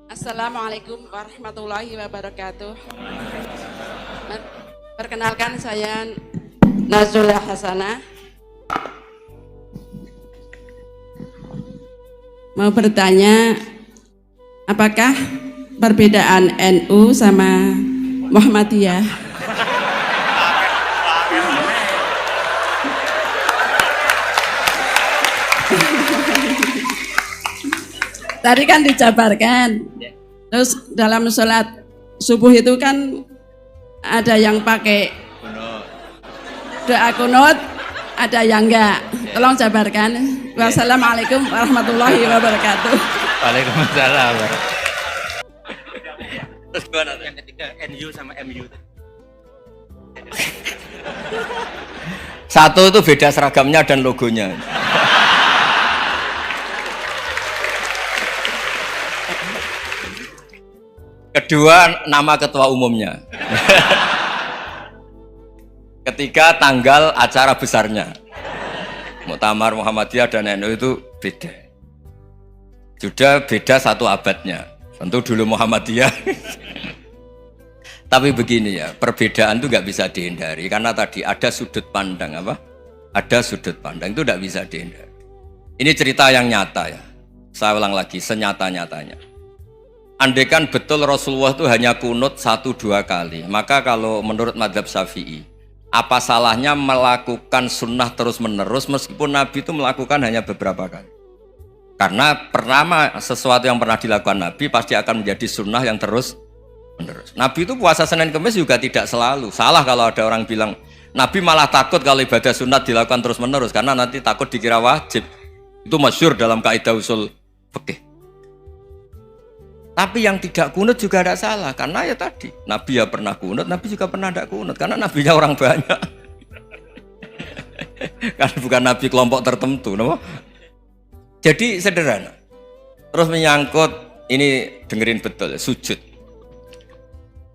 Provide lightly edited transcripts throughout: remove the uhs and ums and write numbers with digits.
Assalamualaikum warahmatullahi wabarakatuh. Perkenalkan saya Nazula Hasanah. Mau bertanya, apakah perbedaan NU sama Muhammadiyah? Tadi kan dijabarkan. Terus dalam sholat subuh itu kan ada yang pakai doa kunut, ada yang enggak. Tolong jabarkan. Wassalamualaikum warahmatullahi wabarakatuh. Waalaikumsalam. Terus gimana yang ketiga, NU sama MU? Satu itu beda seragamnya dan logonya. Kedua, nama ketua umumnya. Ketiga, tanggal acara besarnya. Muktamar Muhammadiyah dan NU itu beda. Sudah beda satu abadnya. Tentu dulu Muhammadiyah. Tapi begini ya, perbedaan itu nggak bisa dihindari karena tadi ada sudut pandang apa? Ada sudut pandang itu nggak bisa dihindari. Ini cerita yang nyata ya. Saya ulang lagi, senyata-nyatanya. Andaikan betul Rasulullah itu hanya kunut 1-2 kali, maka kalau menurut mazhab Syafi'i, apa salahnya melakukan sunnah terus-menerus meskipun Nabi itu melakukan hanya beberapa kali? Karena pertama, sesuatu yang pernah dilakukan Nabi pasti akan menjadi sunnah yang terus-menerus. Nabi itu puasa Senin Kemis juga tidak selalu. Salah kalau ada orang bilang, Nabi malah takut kalau ibadah sunat dilakukan terus-menerus karena nanti takut dikira wajib. Itu masyhur dalam kaidah usul fikih. Tapi yang tidak kunut juga tidak salah karena ya tadi Nabi ya pernah kunut, Nabi juga pernah tidak kunut karena nabinya orang banyak. Karena bukan nabi kelompok tertentu, no? Jadi sederhana. Terus menyangkut ini dengerin betul, sujud.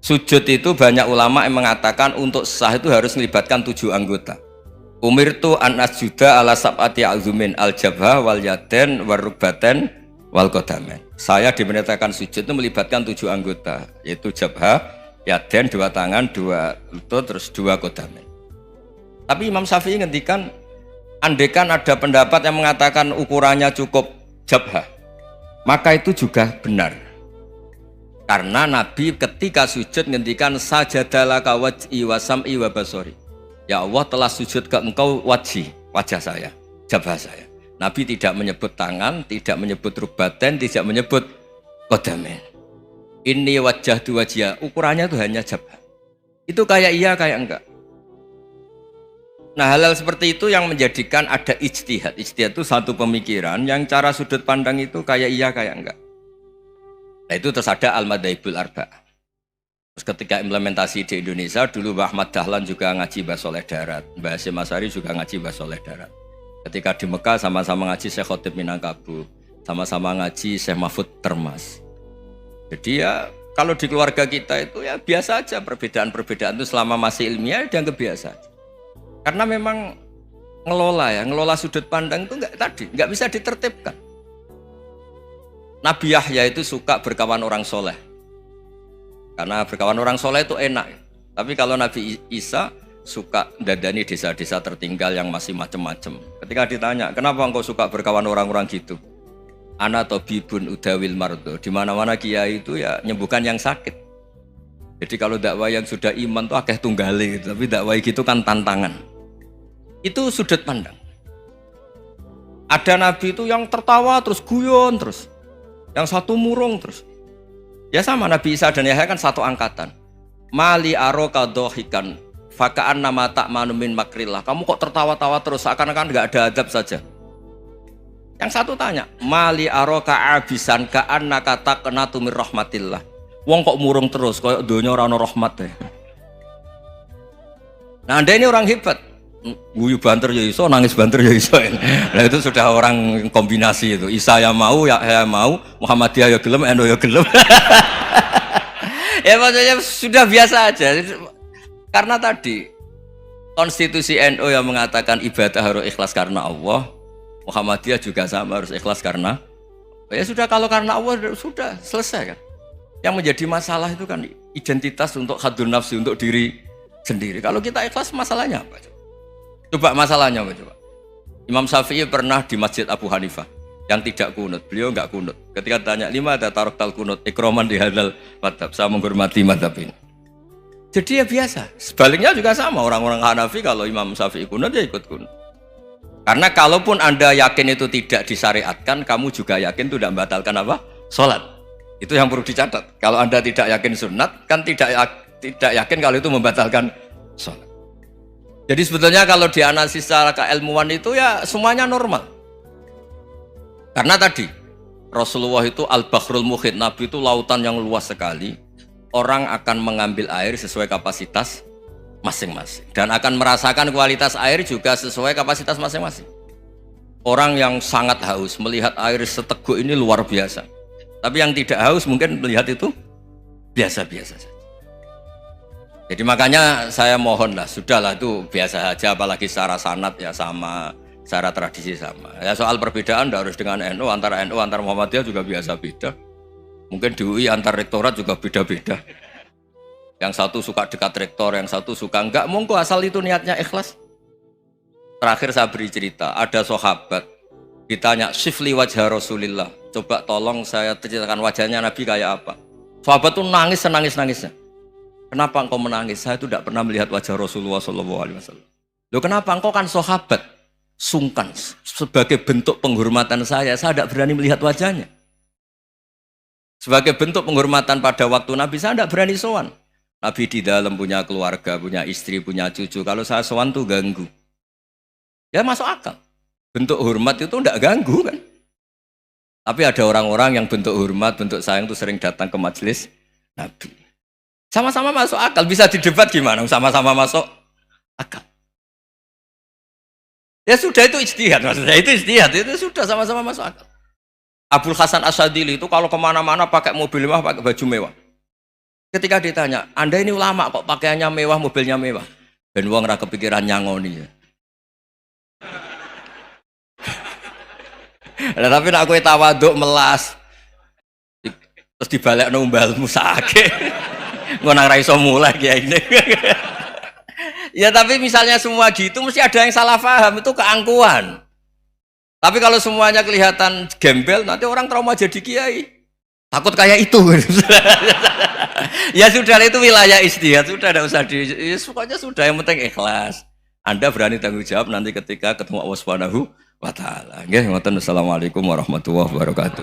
Sujud itu banyak ulama yang mengatakan untuk sah itu harus melibatkan 7 anggota. Umirtu an asjuda ala sab'ati azumin al-jabha wal yaden warrubaten wal qadamen. Saya diperintahkan sujud itu melibatkan 7 anggota, yaitu jabha, yaden 2 tangan, 2 lutut, terus 2 qadamen. Tapi Imam Syafi'i ngendikan, andaikan ada pendapat yang mengatakan ukurannya cukup jabha, maka itu juga benar. Karena Nabi ketika sujud ngendikan sajadalaka wajhi wa sam'i wa basori. Ya Allah telah sujud ke engkau wajah saya, jabha saya. Nabi tidak menyebut tangan, tidak menyebut rubaten, tidak menyebut qadamen. Ini wajah dua wajah, ukurannya itu hanya jabha. Itu kayak iya, kayak enggak. Nah hal-hal seperti itu yang menjadikan ada ijtihad. Ijtihad itu satu pemikiran yang cara sudut pandang itu kayak iya, kayak enggak. Nah itu terus ada al-madhaibul arba'ah. Terus ketika implementasi di Indonesia, dulu Mbah Ahmad Dahlan juga ngaji Mbah Soleh Darat, Mbah Hasyim Asy'ari juga ngaji Mbah Soleh Darat. Ketika di Mekah sama-sama ngaji Syekh Khotib Minangkabau, sama-sama ngaji Syekh Mahfud Termas. Jadi ya kalau di keluarga kita itu ya biasa aja, perbedaan-perbedaan itu selama masih ilmiah dianggap biasa aja. Karena memang ngelola sudut pandang itu nggak bisa ditertibkan. Nabi Yahya itu suka berkawan orang soleh, karena berkawan orang soleh itu enak. Tapi kalau Nabi Isa suka dadani desa-desa tertinggal yang masih macem-macem. Ketika ditanya, kenapa engkau suka berkawan orang-orang gitu? Ana tabibun udawil mardo. Di mana-mana kiai itu ya nyembuhkan yang sakit. Jadi kalau dakwah yang sudah iman tuh akeh tunggali, tapi dakwah gitu kan tantangan. Itu sudut pandang. Ada nabi itu yang tertawa terus guyon terus, yang satu murung terus. Ya sama Nabi Isa dan Yahya kan satu angkatan. Mali aroka dohikan fakaan nama tak manumin makrillah. Kamu kok tertawa-tawa terus seakan-akan nggak ada adab saja. Yang satu tanya, mali aroka abisan kaan nakata kena tumir rahmatillah. Wong kok murung terus, kayak dunia orang rahmat ya. Nah anda ini orang hebat. Guyu banter ya iso, nangis banter ya iso. Nah itu sudah orang kombinasi itu. Isa ya mau, ya mau, Muhammadiyah ya gelem, NU ya gelem. Ya maksudnya sudah biasa aja. Karena tadi konstitusi NU yang mengatakan ibadah harus ikhlas karena Allah, Muhammadiyah juga sama harus ikhlas karena Ya sudah, kalau karena Allah sudah selesai kan. Yang menjadi masalah itu kan identitas untuk hadun nafsi, untuk diri sendiri. Kalau kita ikhlas, masalahnya apa? Coba masalahnya apa coba? Imam Syafi'i pernah di Masjid Abu Hanifah yang tidak kunut. Beliau enggak kunut. Ketika tanya, lima ada taroktal kunut, ikroman di hadal madhab. Saya menghormati madhab ini. Jadi ya biasa. Sebaliknya juga sama. Orang-orang Hanafi kalau Imam Syafi'i kunut, ya ikut kunut. Karena kalaupun Anda yakin itu tidak disyariatkan, kamu juga yakin itu tidak membatalkan apa? Sholat. Itu yang perlu dicatat. Kalau Anda tidak yakin sunat, kan tidak yakin kalau itu membatalkan sholat. Jadi sebetulnya kalau dianalisis secara keilmuan itu ya semuanya normal. Karena tadi Rasulullah itu al-bahrul muhit, Nabi itu lautan yang luas sekali. Orang akan mengambil air sesuai kapasitas masing-masing dan akan merasakan kualitas air juga sesuai kapasitas masing-masing. Orang yang sangat haus melihat air seteguk ini luar biasa, tapi yang tidak haus mungkin melihat itu biasa-biasa saja. Jadi makanya saya mohonlah, sudahlah itu biasa saja, apalagi secara sanad ya sama, secara tradisi sama. Ya soal perbedaan tidak harus dengan NU, antara Muhammadiyah juga biasa beda. Mungkin di UI antar rektorat juga beda-beda. Yang satu suka dekat rektor, yang satu suka enggak, monggo asal itu niatnya ikhlas. Terakhir saya beri cerita, ada sahabat ditanya, "Sifli wajah Rasulillah." Coba tolong saya ceritakan wajahnya Nabi kayak apa. Sahabat tuh nangis senangis-nangisnya. "Kenapa engkau menangis? Saya itu tidak pernah melihat wajah Rasulullah SAW." Loh, kenapa? Engkau kan sahabat. Sungkan. Sebagai bentuk penghormatan saya tidak berani melihat wajahnya. Sebagai bentuk penghormatan pada waktu Nabi, saya tidak berani sowan. Nabi di dalam punya keluarga, punya istri, punya cucu. Kalau saya sowan tuh ganggu. Ya masuk akal. Bentuk hormat itu tidak ganggu kan. Tapi ada orang-orang yang bentuk hormat, bentuk sayang itu sering datang ke majelis Nabi. Sama-sama masuk akal. Bisa didebat gimana? Sama-sama masuk akal. Ya sudah, itu ijtihad. Maksudnya itu ijtihad. Itu sudah sama-sama masuk akal. Abul Hasan Asyadili itu kalau kemana-mana pakai mobil mewah, pakai baju mewah. Ketika ditanya, Anda ini ulama kok pakaiannya mewah, mobilnya mewah. Ben wong ra kepikiran nyangoni ya. Nah, tapi nak kowe tawaduk melas. Terus dibalekno umbalmu sakit. Engko nang ra iso mulai kiai ini. Ya tapi misalnya semua gitu mesti ada yang salah paham, itu keangkuhan. Tapi kalau semuanya kelihatan gembel, nanti orang trauma jadi kiai. Takut kayak itu. Ya sudah, itu wilayah ijtihad, sudah tidak usah ya, pokoknya sudah, yang penting ikhlas. Anda berani tanggung jawab nanti ketika ketemu Allah Subhanahu wa taala. Nggih, ngoten. Assalamualaikum warahmatullahi wabarakatuh.